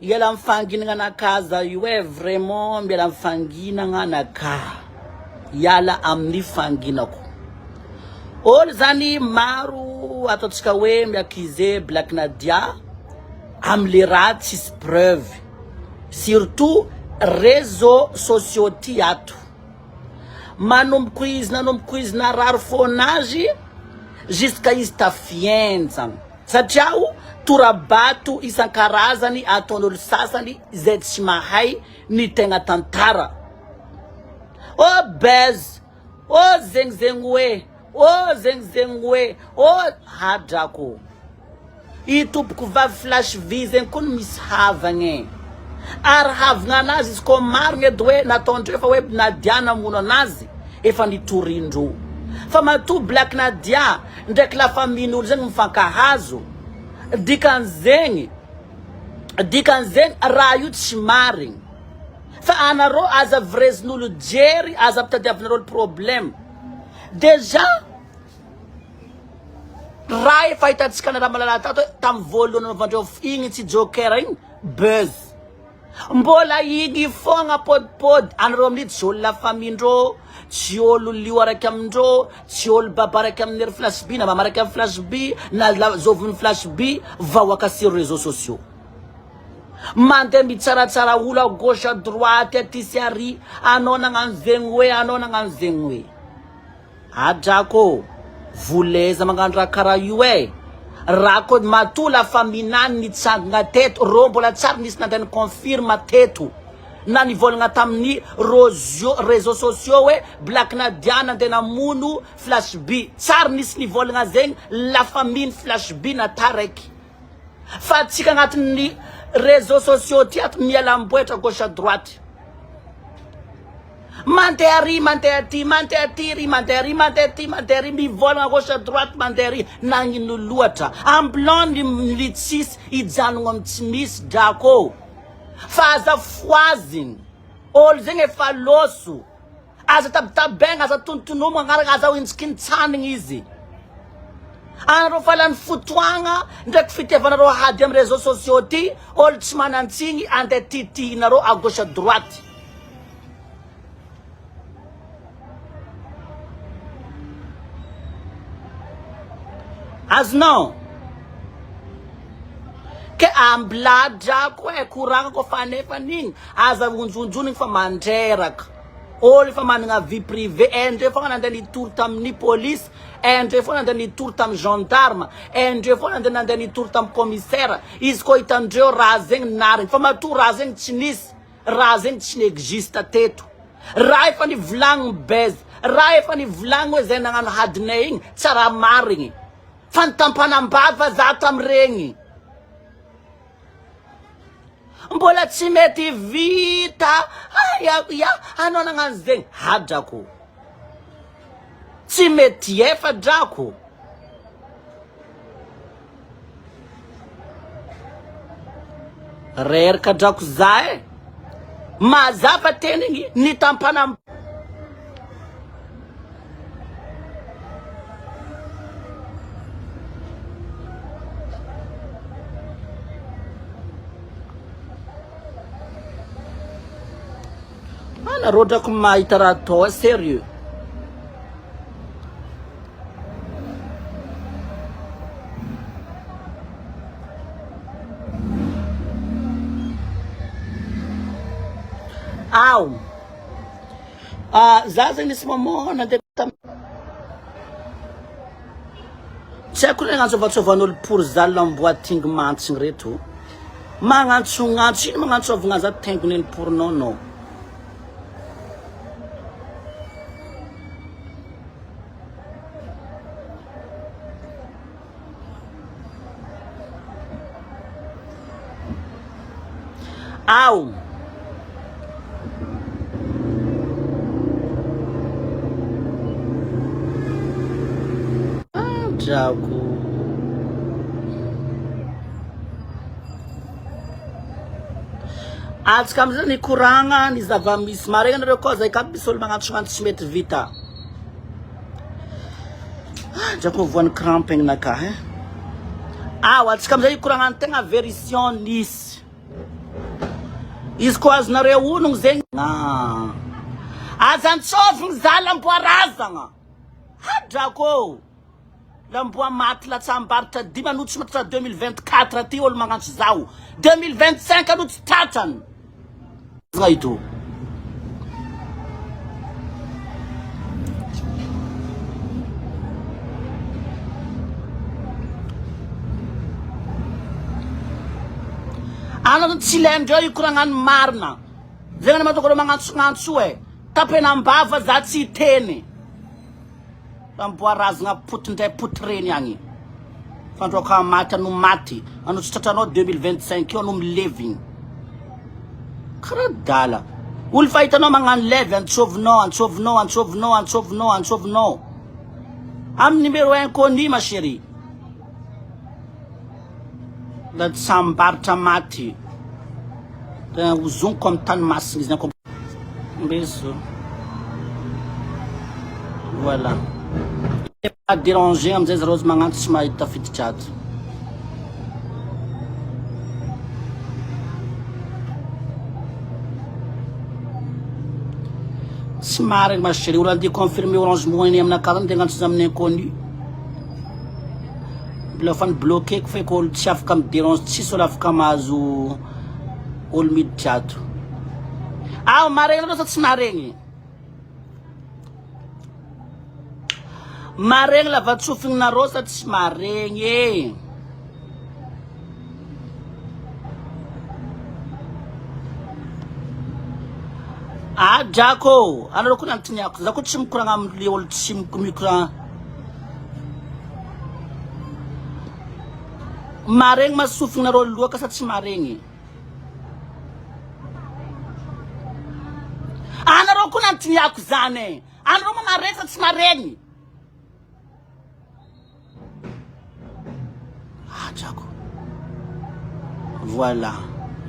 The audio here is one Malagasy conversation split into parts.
yela mfangina na kaza yue vraiment yela mfangina na ka yala amni fanginako ol zani maru atotsika we miakize Black Nadia amliratis preuve surtout réseaux sociaux tiatu manom quiz na rarfonage jusqu'à istafienza satria turabatu isankarazany aton'olo sasany zay tsy mahay ny tegna tantara o bez o zengzengwe o hadrako itopoko vavy flash visen kun misy havagny ary havagna anazy izy ko marigny edy hoe nataondreo fa hoe Nadia namono anazy efa nitorindro fa matu Black Nadia ndraiky la famille zegny mifankahazo dikanzeng raha io tsy marigny fa anaro aza vrezin'olo jery aza pitadiavinareo le problème déjà raha efa hitantsika na raha malala tato tam voalohany navandreo igny tsy joker igny buzz mbola igny fogna podpod anareo amin'ity tsy olo la famille-ndreo tsy olo lio araiky amindreo tsy olo baba araiky amin'ny flash b na mama araiky amin'ny flash b na zoviny flash b vahoaka sur réseaux sociaux mandeha mitsaratsara olo à gauche à droite aty sy ary anao nagnano zegny hoe adrako voleza magnano raha karaha io raha ko matu la famille nany nitsangana teto ro mbola tsara nisy nandany confirme teto na nivolagna tamin'ny réseaux sociaux hoe Black Nadia nandeha namono flash b tsara nisy nivolagna zegny la famille flash b na taraiky fa tsika agnatin'ny réseaux sociaux ty ato mialamboetra gauche à droite mandeha ty mivolagna gauche à droite mandeha ry nagnino loatra amblon ny tsisy ijanogno amin'ny tsy misy drako fa aza foaziny olo zegny efa loso aza tabitabegna aza tontonomo agnaraka aza hointsikinitsanigny izy anareo fa lany fotoagna ndraiky fitiavanareo hady amin'ny réseaux sociaux ty olo tsy manantsigny andeha titihinareo à gauche à droite azonao ke ambladrako kuranga ko fanefa niny aza unjunjuni fa mandreraka olo fa manana vie privée endre fa nandani tour tam ni police endre fa nandani tour tam gendarme endre fa nandani tour tam commissaire isko itandreo razeng nari fa matu razeng chinis razeng chine existe teto rai fa ni vlang bez rai fa ni vlang we zenangano hadneing tsara maringi fantampanambava zata amregny mbola tsy mety vita anao nagnano zegny hadrako tsy mety efa drako reraka drako za mazava tenigny nitampana roda ko mahita to sérieux zaza nesse momento na tseko le ngantsovatsovan'olo pour zalamboatingy mantsiny reto magnantsonantso ino magnantsovagna za tengony pour non Jago atsika amizay ny koragna ny zava-misy maregny nareo koa zay kabisy olo magnantsognantso tsy mety vita drako voan'ny cramping naka atsika amizay koragna ny tegna version nisy Izy ko azonareo onogno zegny azantsôvigny za lamboarazagna hadrako lamboa maty latsambaratra 5 anotsy matra 2024 aty olo magnantso zao 2025 anotsy tratrany ito ana tsy ilaindreo ikoragnano marina zegny na matokolo magnantsognantso tapenambava za tsy teny lamboarazagna potindray potireny agny fandroaka maty ano maty ano tsy tratranao 2025 io ano milevigny karaha dala olo fa hitanao magnano levy antsovinao amy numéro 1 connu ma chérie la tsambaratra maty ozonko amy tany masina izy nako mbeso voilà pas déranger amizay zareo zy magnantso tsy mahita fititrato tsy marigny ma chérie olo andeha confirmer orange money aminakahy zany de agnantso izy amin'ny inconnu mbola fa nibloqueko feky olo tsy afaka miderange tsisy olo afaka mahazo olo miditry ato maregny anao sa tsy maregny maregny lava tsofinareo sa tsy maregny drako anareo koa nantiniako za koa tsy mikoragna amle olo tsy mikoragna maregny masofinareo loaka sa tsy maregny anareo koa nantiniako zany anareo maregny sa tsy maregny drako voilà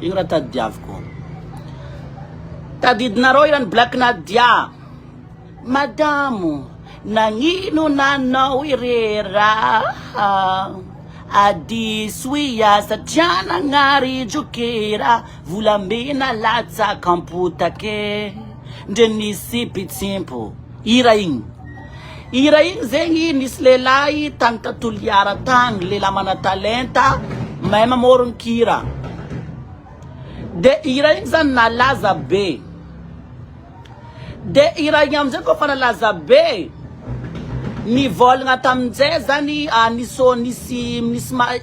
igny raha tadiaviko tadidinareo irany black Nadia madamo nagnino nanao irera TSY satria nagnary jokera volamena latsaka ampotake ndre nisy pitsimpo ira igny zegny nisy lelahy tany Tatoliara tagny lela mana talenta mahay mamorogny kira de ira igny zany nalaza be de ira igny amizay koa fa nalaza be nivolagna tamin'izay zany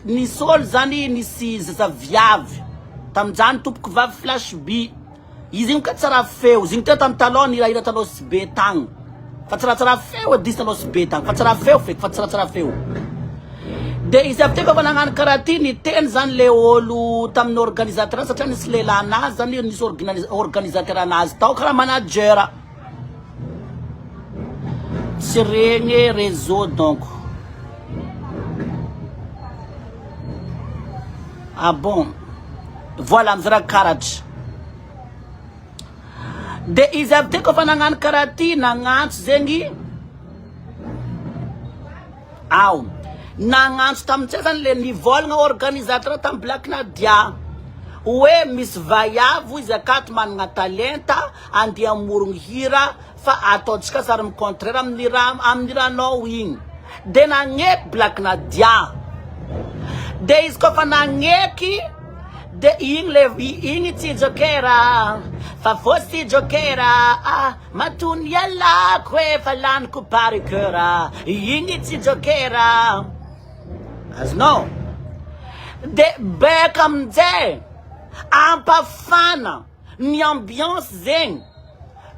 nisy olo zany nisy zazaviavy tamin'izany tompoko vavy flash b izy igny ka tsara feo izy igny teo tamin'ny taloha nirahira taloha sy be tagny fa tsaratsara feo disy taloha sy be tagny fa tsara feo feky fa tsaratsara feo de izy avy teo fa nagnano karaha ty niteny zany le olo tamin'ny organisateur satria nisy lelanazy zany nisy organisateur anazy tao karaha manager tsy regny réseau donc bon voilà amizay raha karatra de izy avy teo fa nagnano karaha ty nagnantso zegny nagnantso tamin'izay zany le nivolagna organisateur tamin'ny black Nadia hoe misy vaiavo izy akato managna talenta andeha amorogny hira fa ataotsika sary micontraire amin'ny rahanao igny de nagneky black Nadia de izy koa fa nagneky de igny tsy jokera fa fosy jokera matony alako fa laniko pari cœur igny tsy jokera azonao de beka amizay ampafana ny ambiance zegny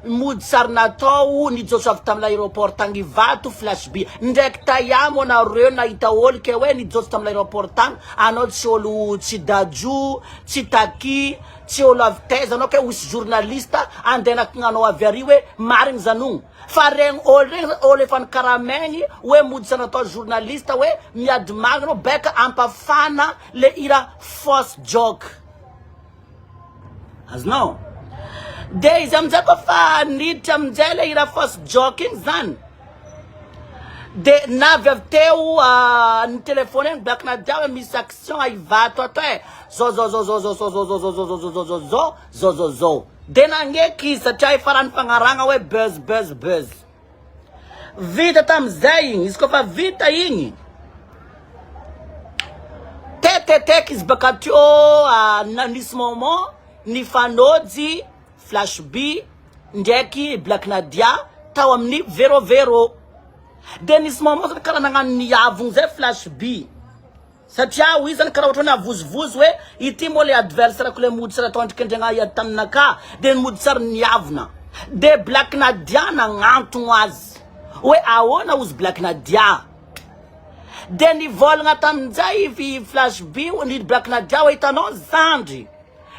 mody sary natao nijotso avy tamin'ny aéroport tagny vato flash b ndraiky tayamo anareo nahita olo ke hoe nijotso tamin'ny aéroport tagny anao tsy olo tsy dajo tsy taki tsy olo avy taiza anao ke osy journaliste andeha nakignanao avy ary hoe marigny zanogno fa regny olo efa nikaramegny hoe mody sary natao journaliste hoe miady magnano beka ampafana le ira fausse joke azonao de izy amizay koa fa niditra amizay le ira fausse joke igny zany de navy avy teo ny telefone eny Black Nadia misy action hivato ato zo de nangeky izy satria farany fagnaragna hoe buzz vita tamizay igny izy kofa vita igny tetetek izy baka teo nisy moment ny fanojy Flash B ndraiky Black Nadia tao amin'ny 00 de nisy moment karaha nagnano niavogny zay Flash B satria izy zany karaha ohatrany avozovozo hoe ity moa le adversaire ko le mody sara tondrikendregna iady taminaka de mody sara niavona de Black Nadia nagnantogno azy hoe ahoana ozy Black Nadia de nivolagna tamin'izay Flash B ny Black Nadia hoe hitanao zandry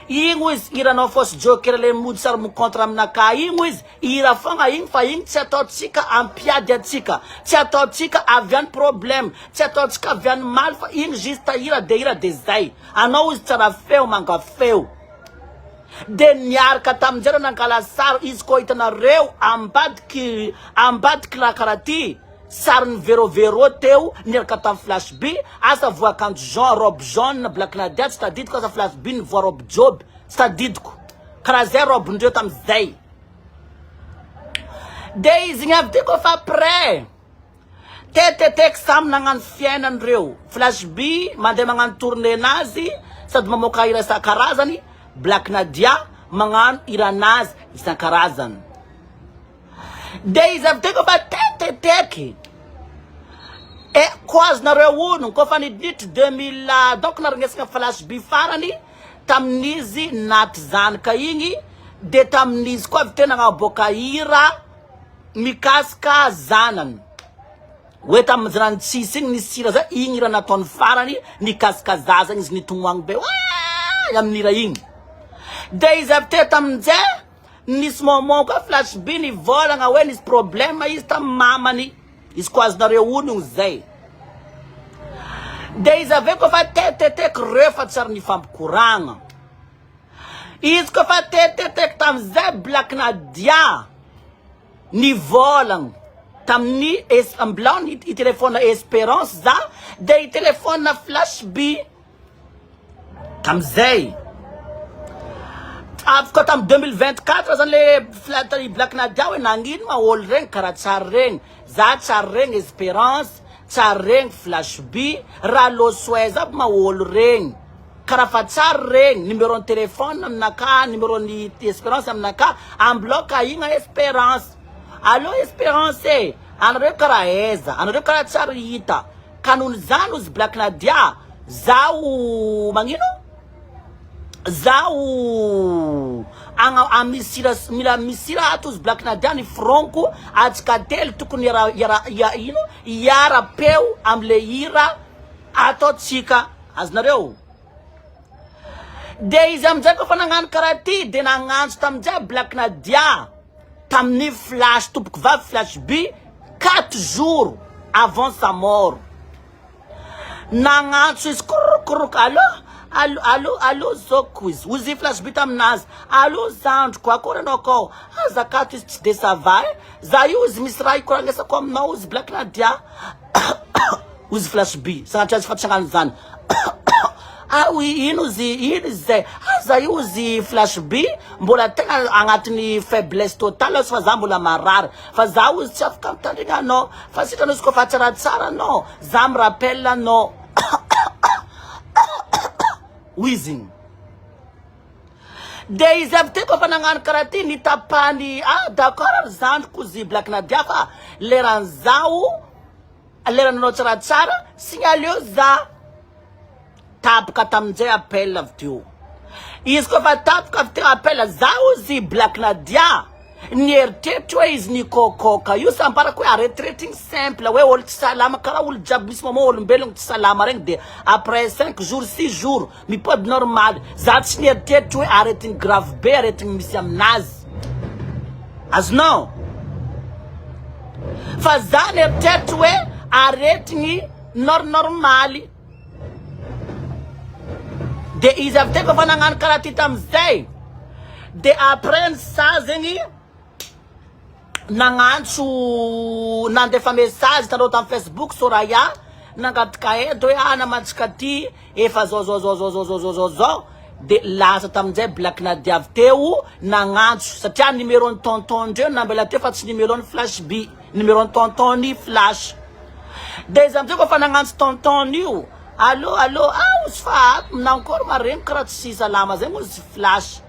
igny izy iranao fosy joker le mody sara mikontra aminaka igny izy ira fogna igny fa igny tsy ataotsika ampiady atsika tsy ataotsika avy any problème tsy ataotsika avy any mal fa igny juste ira de zay anao izy tsara feo manga feo de niaraka tamin'izay nankala sary izy ko hitanareo ambadiky raha karaha ty sariny 00 teo niaraka tam Flash B asa voakanjo jaune robe jaune Black Nadia tsy tadidiko asa Flash B nivoa robe job tsy tadidiko karaha zay robe ndreo tamizay de izy igny avy ty kofa près tetetek samy nagnano fiainan'ireo Flash B mandeha magnano tournée nazy sady mamoaka hira isan-karazany Black Nadia magnano hiranazy isan-karazany de izy avy ty kofa teteteky koazonareo ono kofa niditry 2000 donc narignesagna Flash B farany tamin'izy naty zanaka igny de tamin'izy koa avy tena nagnaboaka hira mikasika zanany hoe tamin'ny zanany tsisy igny nisy hira zay igny hira nataony farany nikasika zaza igny izy nitomagny be amin'ny hira igny de izy avy te tamin'izay nisy moment koa Flash B nivolagna hoe nisy problème izy tamin'ny mamany izy ko azonareo ono zay de izy ave kofa tetetek refa tsara nifampikoragna izy kofa tetetek tamizay Black Nadia nivolagna tamin'ny ambilao i telefona Espérance za de i telefona Flash B tamizay afaka tam 2024 zany le Black Nadia hoe nagnino ma olo regny karaha tsara regny za tsara regny Espérance tsara regny Flash B raha losoez aby ma olo regny karaha fa tsara regny numéro ny telefone aminaka numéro ny Espérance aminaka ambloka igna Espérance allo Espérance anareo karaha eza anareo karaha tsara hita kanony zany ozy Black Nadia zaho magnino zaho mila misira ato ozy Black Nadia ny fronko atsika telo tokony iara peo amle hira ataotsika azonareo de izy amizay kofa nagnano karaha ty de nagnantso tamizay Black Nadia tamin'ny Flash tompoko vavy Flash B 4 jours avant sa mort nagnantso izy korokoroka allo zoko izy ozy Flash B taminazy allo zandroko akory anao akao azakato izy tsy de sava za io izy misy raha ikoranesako aminao ozy Black Nadia ozy Flash B sanatria azy fatragnano zany ino izy zay aza io ozy Flash B mbola tegna agnatin'ny faiblesse totale fa za mbola marary fa za ozy tsy afaka mitandrigna anao fa sitrano izy kofa tsaratsara anao za mi rappelle anao wheezing de izy avy te kofa nagnano karaha ty nitapany d'accord zandriko ozy Black Nadia fa leran'zao lerananao tsaratsara signaleo za tapaka tamin'izay appel avy teo izy kofa tapaka avy teo appel za ozy Black Nadia nieritreritry hoe izy nikokoka io samparako hoe aretrating simple hoe olo tsy salama karaha olo jiaby misy moment olombelogno tsy salama regny de après 5 jours 6 jours mipody normal za tsy nieritreritry hoe aretigny grave be aretigny misy aminazy azonao fa za nieritreritry hoe aretigny normaly de izy avy te kofa nagnano karaha ty tamizay de après sa zegny Nanganso nandefa message tanao tam Facebook Soraya nangatka eto ana matsika ty efa zo de lasa tamjay Black Nadia avy teo nanganso satria numéro ny tonton ndreo nambela teo fa tsy numéro ny flash B numéro ny tonton ny flash de izy amizay koa fa nanganso tonton io allo fa nankôry mareny karaha tsy salama zay moa izy flash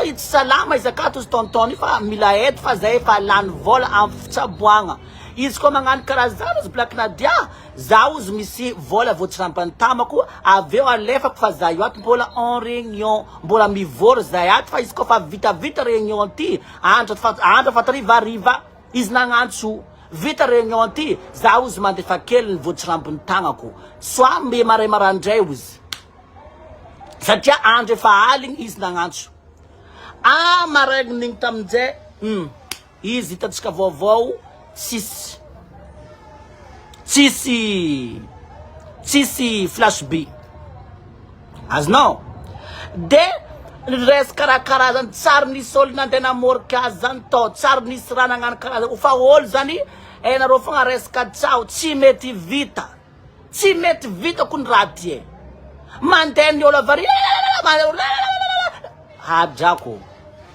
it's salama izy akato izy tonton fa mila eto fa zay fa lany vola amin'ny fitsaboagna izy koa magnano karaha zany izy Black Nadia zaho izy misy vola voatsirampany tamako aveo alefako fa za io ato mbola en réunion mbola mivory zay ato fa izy koa fa vita réunion ty andra fa tarivariva izy nagnantso vita réunion ty zaho izy mandefa kely ny voatsirampany tagnako soa me marandray izy satria andra efa aligny izy nagnantso maraignin'igny tamizay izy hitatsika vaovao tsisy flash B azonao de res karakara zany tsary nisy olo nandeha namorika azy zany tao tsary nisy raha nagnano karaha zany fa olo zany nareo fogna resaka tsao tsy mety vita kony raha ty mandeha ny olo avari hadrako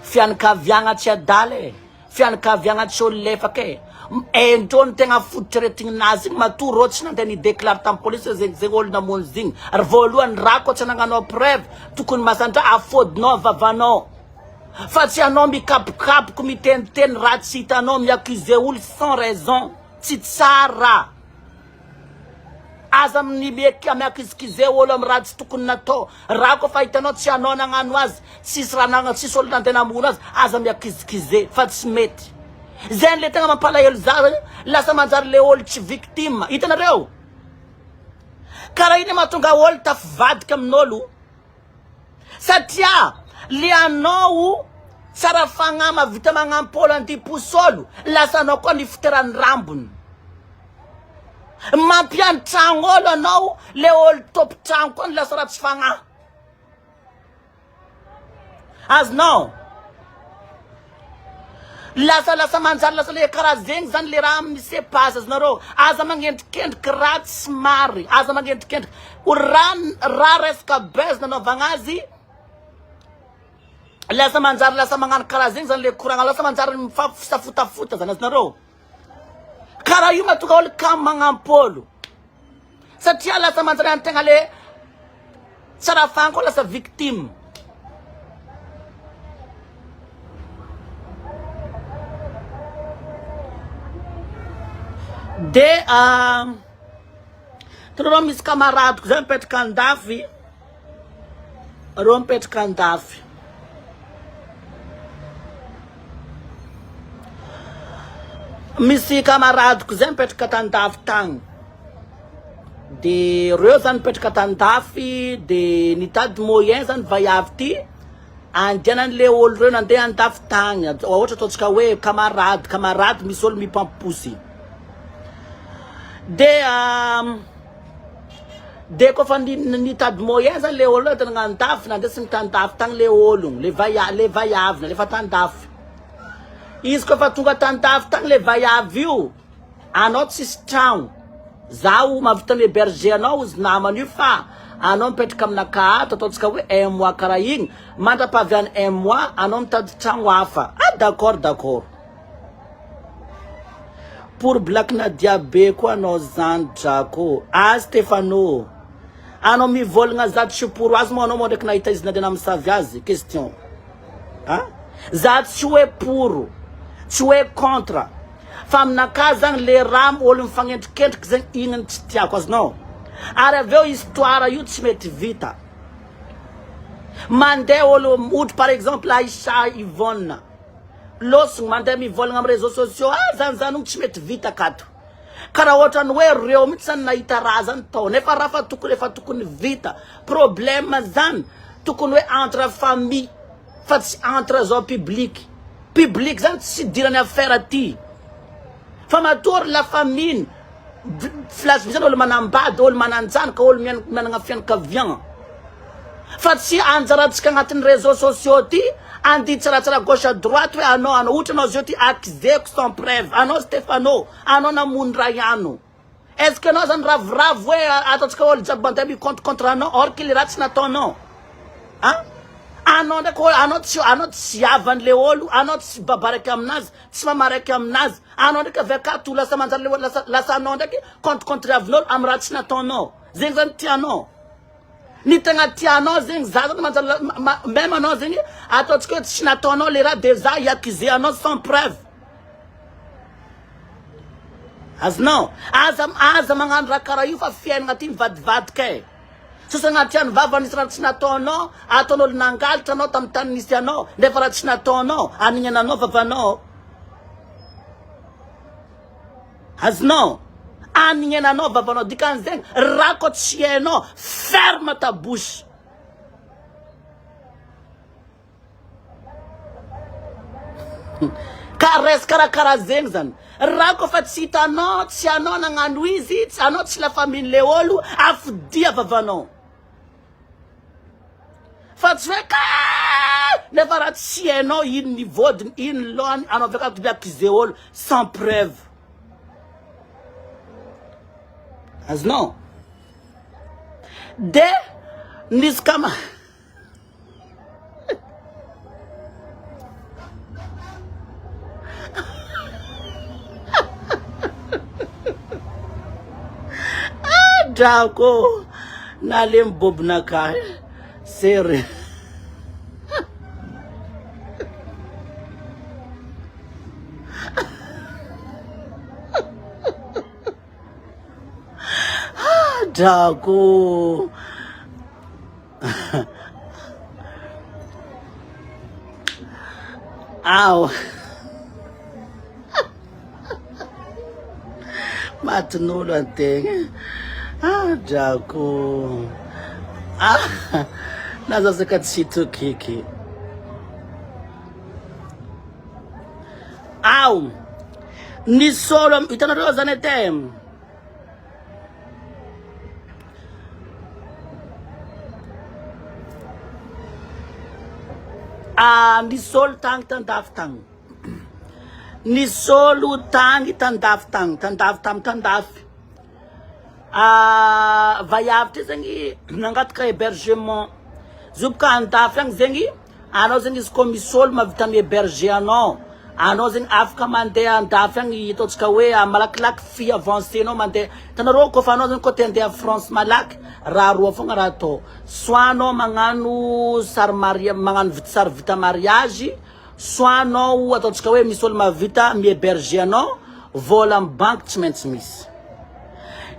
fianakaviagna tsy adaly fianakaviagna tsy olo lefaka ndreo ny tegna fototry retignazy igny matoa rô tsy nandeha nideklare tamin'ny polisy zegny olo namono zigny ary voalohany raha koa tsy nanganao preuve tokony masandra afôdinao vavanao fa tsy anao mikapokapoky miteniteny raha tsy hitanao miaccuse olo sans raison tsy tsara aza miaccuse olo amy raha tsy tokony natao raha koa fa hitanao tsy anao nagnano azy tsisy olo nandeha namono azy aza miaccuse fa tsy mety zay le tegna mampalahelo za zany lasa manjary le olo tsy victime hitanareo karaha iny mahatonga olo tafivadika amin'olo satria le anao tsara fagnama vita magnampolo andiposolo lasa anao koa nifiterany rambony mampiany tragno olo anao le olo topo tragno koa lasa raha tsy fagnahy azonao lasa manjary lasa le karaha zegny zany le raha misy passe azonareo aza magnendrikendriky raha tsy mary aza magnendrikendriky raha resaka base nanaovagna azy lasa magnano karaha zegny zany le koragna lasa manjary mifafisafotafuta zany azonareo karaha io mahatonga olo kamo magnampolo satria lasa manjary antegna le tsara fagna koa lasa victime de rô misy kamaradiko zay mipetraka andafy rô mipetraka andafy misy kamaradiko zay mipetraka tandafy tagny de reo zany mipetraka tandafy de nitady moyen zany vaiavy ty andianan'le olo reo nandeha andafy tagny ohatra ataotsika hoe kamarady misy olo mipamposy de kofa nitady moyen zany le olo tena nandafy nandesy mitandafy tagny le ologno le vaiavina lefa tandafy izy kofa tonga tandafy tagny le vaiavy io anao tsisy tragno zaho mavita ny héberger anao izy namany io fa anao mipetraka aminaka ato ataotsika hoe 1 mois karaha igny mandrapaviany 1 mois anao mitady tragno hafa d'accord pour Black Nadia be koa anao zany drako Stéphano anao mivolagna zato sy pour azy mo anao mo ndraiky nahita izy nandeha namosavy azy question za tsy hoe pour tsy hoe contre fa aminaka zany le raha olo mifagnendrikendriky zegny igny tsy tiako azonao ary aveo histoire io tsy mety vita mandeha olo outro par exemple Aïcha Yvonne losogno mandeha mivolagna amy réseaux sociaux zany tsy mety vita akato karaha ohatrany hoe reo mihitsy zany nahita raha zany tao nefa raha fa tokony vita problème zany tokony hoe entre famille fa tsy entre zao public zany tsy dirany affaire ty fa matory la famille flash zany olo manambady olo mananjanaka olo managna fianakaviagna fa tsy anjaratsika agnatin'ny réseaux sociaux ty Andi tsara gauche à droite we ano outro zoti accusé sans preuve. Ano Stefano, ano na Mundraiano. Est-ce que nós andravravo atotska ol jabantabi contre ano or qu'il rats na tono? Hein? Anot siavan leolu, anot babarekamnaz, tsmamarekamnaz, anot ka veka tu la samanzar la sanonda contre avnol amrats na tono. Zengzan tiano. Ni tenga tiano zeng zazan manzar même ano zeng atotska tsna tono lera deza yakize ano sans preuve. As no, as mangan rakarayufa fien ngatin vadke. Susangatian vava nisratsna tono, atono nangal tano tamtan nisiano, nefaratsna tono, aninya no vavano. As no, aninya no vavano, dikanzen, rakot chieno, ferme ta bouche. Kares karakara zengzan. Rako fatsita no, tsiano nanganuizi, tsiano tsila famille leolu, afdia vavano. Fatsweka, nevarat sieno in niveau in loan, anoveka to be accusé sans preuve. As no. De niskama. Dako nalim bobnaka sere Dako Ow Matnolo thing. Dako. Nazo sekatshito kiki. Ow. Ni solo itana roza netem. Ni sol tang daftang. Ni solu tang tandaf. Vayavte zengi nangat ka hébergement zupka antafang zengi ano zengi komisol ma vitami hébergement ano zengi afka mande antafang itotska we malaklak fi avancé no mande tanaro ko fano zen ko tende a France malak raro fonga rato swano manganu sar maria mangan sar vita mariage swano atotska we misol ma vita mi hébergement volam bank tsmentsmis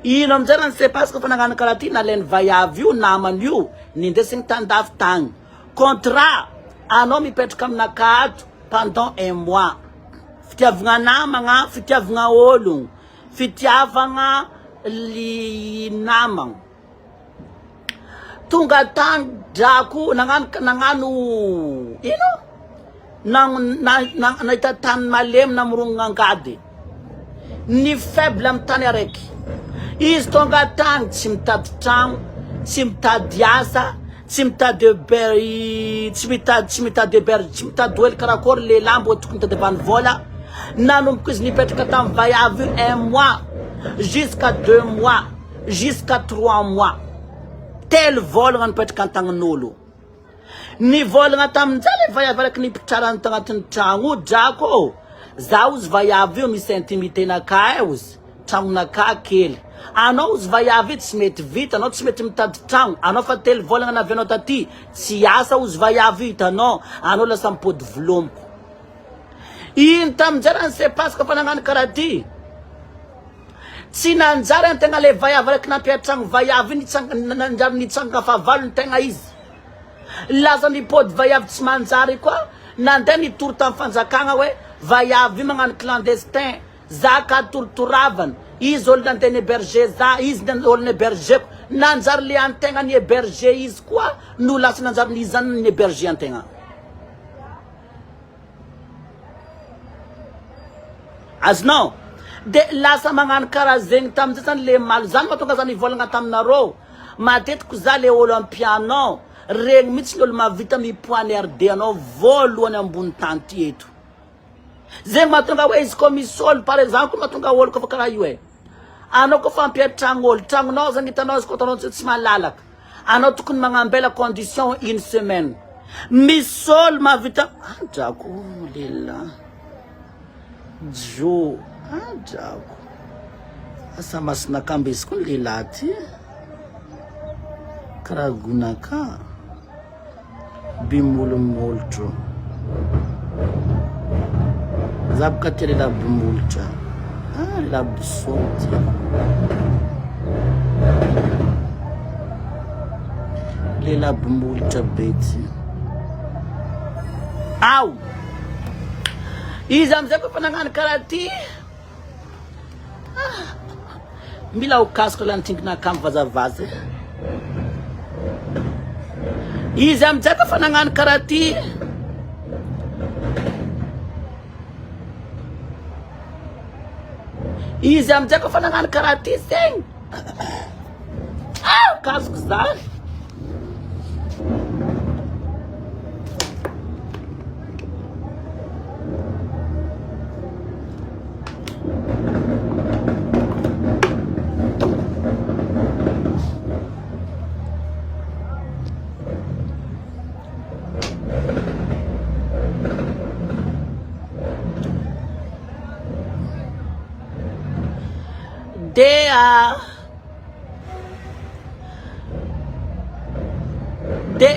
Inom jaran se pas ko panangan kalati na len vayaviu naman yu nindesing tandaf tang kontra ano mi pet kam nakat pendant un mois fitiavanga namanga fitiavanga olung fitiavanga li namang tunga tang daku nanganu ino nang itatan malem na murungang kadi ni faible am tanereki Istonga tang simtad tang simtad diasa simtad de beri simtad de beri simtad duel karakor le lambo tukunta de van vola nanum kus ni petka tam va y avoir un mois jusqu'à 2 mois jusqu'à 3 mois tel vol ran petka tang nolo ni vol ngatam jale va y avoir ni ptaran tang tangu jako zaus va y avoir mi intimité na kaus tang na kakel ano vai avit smet vita not smet mtad tang ano fatel volanga na venotati siasa us vai avita no ano la sampod vlom intam jaran se pas ko panangan karati sinan jaran tenga le vai avak na piatang vai avin tsang nanjar ni tsang ka faval tenga is lazani pod vai av tsmanzari kwa nandani turtan fanzakanga we vai avimangan clandestin zaka torturavan Izol dan tene berger za iz dan olne berger nanzar li antenga ni berger iz kwa nulas nanzar li zan ni berger antenga as no de la samangan kara zeng tam zan le mal zan matonga zan volanga tam naro matet kuzale olympiano regny mitsy ny olo mavita mipoignarder anao voalohany ambony tany eto. Zegny mahatonga hoe izy koa misy olo par exemple mahatonga olo kofa karaha io e. Anao kofa ampiatragno olo, tragnonao zany hitanao izy koa tanao tsy malalaka. Anao tokony magnambela condition une semaine. Misy olo mavita andrako lehilahy. Jo andrako. Asa masina kambe izy koa lehilahy ty. Karagonaka. Bimolomolotro. Zabka tele la bimoltra. Ah, la bisonti. Lela bimoltra beti. Au! Izy amizay koa nagnano karaha ty. Mila ho kasiko la nitingina kamo vazavaza. Izy amizay koa nagnano karaha ty. Izy amizay koa nagnano karaha ty zegny. Ah, kasiko zany.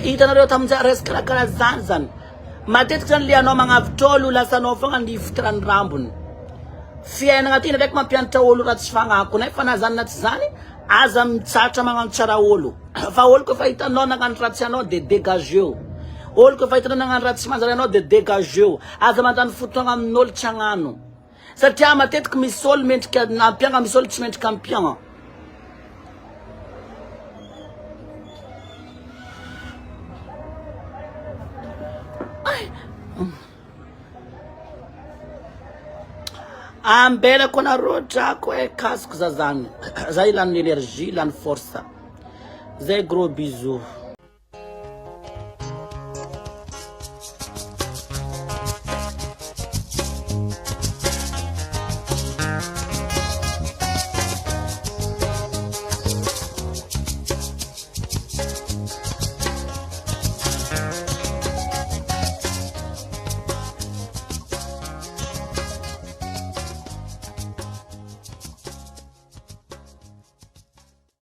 Hitanareo tamin'izay resaka karaha zany zany. Matetika zany le anao magnavitra olo lasanao fogna ny fitirany rambony. Fiainana ty ndraiky mampianatra olo raha tsy fagnahy nefa na zany na tsy zany aza mitsatra magnano tsara olo. Fa olo koa fa hitanao nagnano ratsy anao de dégageo. Olo koa fa hitanao nagnano ratsy manjary anao de dégageo. Aza mandany fotoagna amin'olo tsy hagnano. Satria matetika misy olo mendrika nampiagna, misy olo tsy mendrika ampiagna. Ambela kona rodrako e kasiko za zany. Za ilany énergie, ilany force. Zay gros bisous.